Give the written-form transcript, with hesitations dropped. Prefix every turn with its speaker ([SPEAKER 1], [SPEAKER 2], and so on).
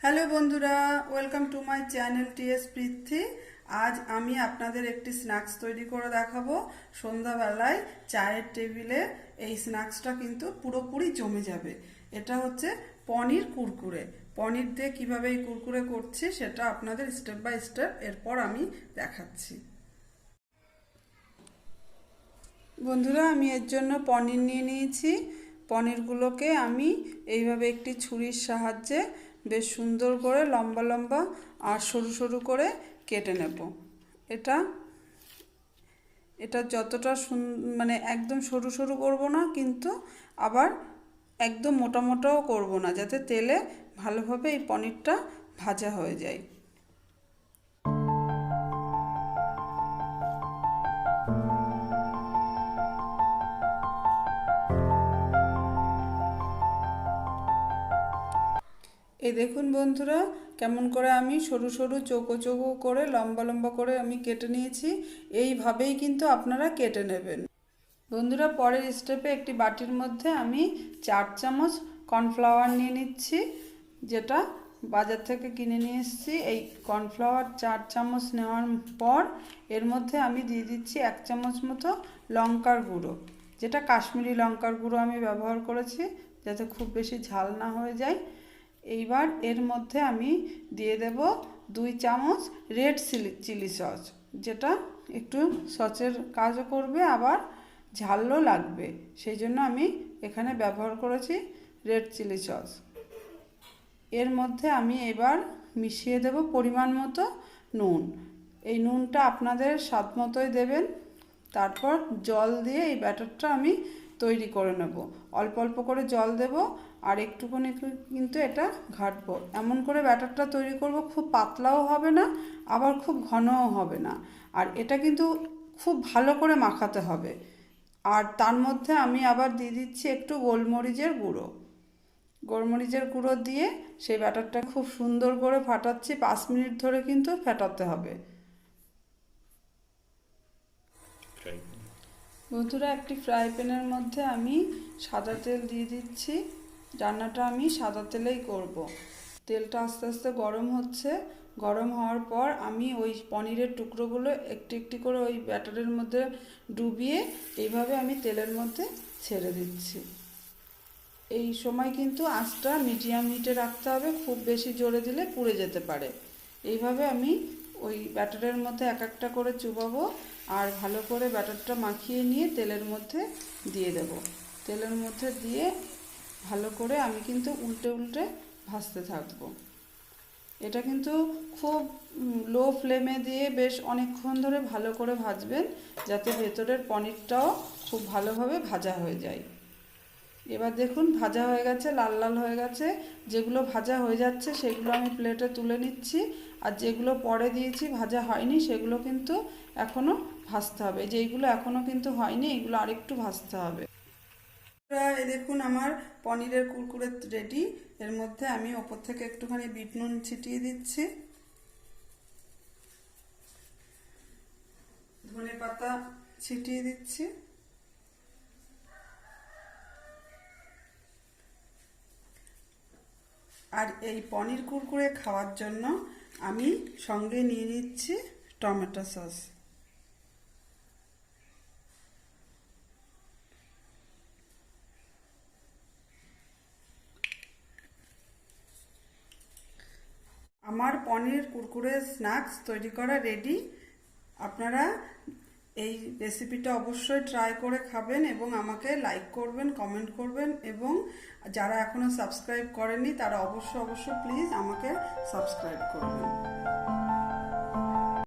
[SPEAKER 1] Hello বন্ধুরা, welcome to my channel TSprithwi। আজ আমি আপনাদের একটি স্ন্যাক্স তৈরি করে দেখাবো। সন্ধ্যাবেলায় চায়ের টেবিলে এই স্ন্যাক্সটা কিন্তু পুরোপুরি জমে যাবে। এটা হচ্ছে পনির কুরকুরে। পনির দিয়ে কীভাবে এই কুরকুরে করছি সেটা আপনাদের স্টেপ বাই স্টেপ এরপর আমি দেখাচ্ছি। বন্ধুরা, আমি এর জন্য পনির নিয়ে নিয়েছি। পনিরগুলোকে আমি এইভাবে একটি ছুরির সাহায্যে বেশ সুন্দর করে লম্বা লম্বা আর সরু সরু করে কেটে নেব। এটা এটা যতটা মানে একদম সরু সরু করব না, কিন্তু আবার একদম মোটা মোটাও করব না, যাতে তেলে ভালোভাবে এই পনিরটা ভাজা হয়ে যায়। এই দেখুন বন্ধুরা, কেমন করে আমি সরু সরু চৌকো চৌকো করে লম্বা লম্বা করে আমি কেটে নিয়েছি। এইভাবেই কিন্তু আপনারা কেটে নেবেন। বন্ধুরা, পরের স্টেপে একটি বাটির মধ্যে আমি 4 চামচ কর্নফ্লাওয়ার নিয়ে নিচ্ছি, যেটা বাজার থেকে কিনে নিয়ে এসেছি। এই কর্নফ্লাওয়ার 4 চামচ নেওয়ার পর এর মধ্যে আমি দিয়ে দিচ্ছি 1 চামচ মতো লঙ্কার গুঁড়ো, যেটা কাশ্মীরি লঙ্কার গুঁড়ো আমি ব্যবহার করেছি, যাতে খুব বেশি ঝাল না হয়ে যায়। এইবার এর মধ্যে আমি দিয়ে দেব 2 চামচ রেড চিলি সস, যেটা একটু সসের কাজও করবে, আবার ঝালও লাগবে, সেই জন্য আমি এখানে ব্যবহার করেছি রেড চিলি সস। এর মধ্যে আমি এবার মিশিয়ে দেব পরিমাণ মতো নুন। এই নুনটা আপনাদের স্বাদ মতোই দেবেন। তারপর জল দিয়ে এই ব্যাটারটা আমি তৈরি করে নেব। অল্প অল্প করে জল দেব আর একটুখানি কিন্তু এটা ঘাটবো। এমন করে ব্যাটারটা তৈরি করব, খুব পাতলাও হবে না আবার খুব ঘনও হবে না। আর এটা কিন্তু খুব ভালো করে মাখাতে হবে। আর তার মধ্যে আমি আবার দিয়ে দিচ্ছি একটু গোলমরিচের গুঁড়ো। গোলমরিচের গুঁড়ো দিয়ে সেই ব্যাটারটা খুব সুন্দর করে ফাটাচ্ছি। 5 মিনিট ধরে কিন্তু ফেটাতে হবে। বন্ধুরা, একটি ফ্রাই প্যানের মধ্যে আমি সাদা তেল দিয়ে দিচ্ছি। রান্নাটা আমি সাদা তেলেই করব। তেলটা আস্তে আস্তে গরম হচ্ছে। গরম হওয়ার পর আমি ওই পনিরের টুকরোগুলো একটি একটি করে ওই ব্যাটারের মধ্যে ডুবিয়ে এইভাবে আমি তেলের মধ্যে ছেড়ে দিচ্ছি। এই সময় কিন্তু আঁচটা মিডিয়াম হিটে রাখতে হবে, খুব বেশি জোরে দিলে পুড়ে যেতে পারে। এইভাবে আমি ওই ব্যাটারের মধ্যে এক একটা করে চুবাবো আর ভালো করে ব্যাটারটা মাখিয়ে নিয়ে তেলের মধ্যে দিয়ে দেব। তেলের মধ্যে দিয়ে ভালো করে আমি কিন্তু উল্টে উল্টে ভাজতে থাকবো। এটা কিন্তু খুব লো ফ্লেমে দিয়ে বেশ অনেকক্ষণ ধরে ভালো করে ভাজবেন, যাতে ভেতরের পনিরটাও খুব ভালোভাবে ভাজা হয়ে যায়। এবার দেখুন ভাজা হয়ে গেছে, লাল লাল হয়ে গেছে। যেগুলো ভাজা হয়ে যাচ্ছে সেগুলো আমি প্লেটে তুলে নিচ্ছি, আর যেগুলো পরে দিয়েছি ভাজা হয়নি সেগুলো কিন্তু এখনও ভাজতে হবে। যেইগুলো এখনও কিন্তু হয়নি এগুলো আরেকটু ভাজতে হবে। এই দেখুন আমার পনিরের কুরকুরে রেডি। এর মধ্যে আমি ওপর থেকে একটুখানি বিট নুন ছিটিয়ে দিচ্ছি, ধনে পাতা ছিটিয়ে দিচ্ছি, আর এই পনির কুরকুরে খাওয়ার জন্য আমি সঙ্গে নিয়ে নিচ্ছি টমেটো সস। আমার পনির কুরকুরে স্ন্যাক্স তৈরি করা রেডি। আপনারা এই রেসিপিটা অবশ্যই ট্রাই করে খাবেন এবং আমাকে লাইক করবেন, কমেন্ট করবেন, এবং যারা এখনও সাবস্ক্রাইব করেননি তারা অবশ্যই প্লিজ আমাকে সাবস্ক্রাইব করবেন।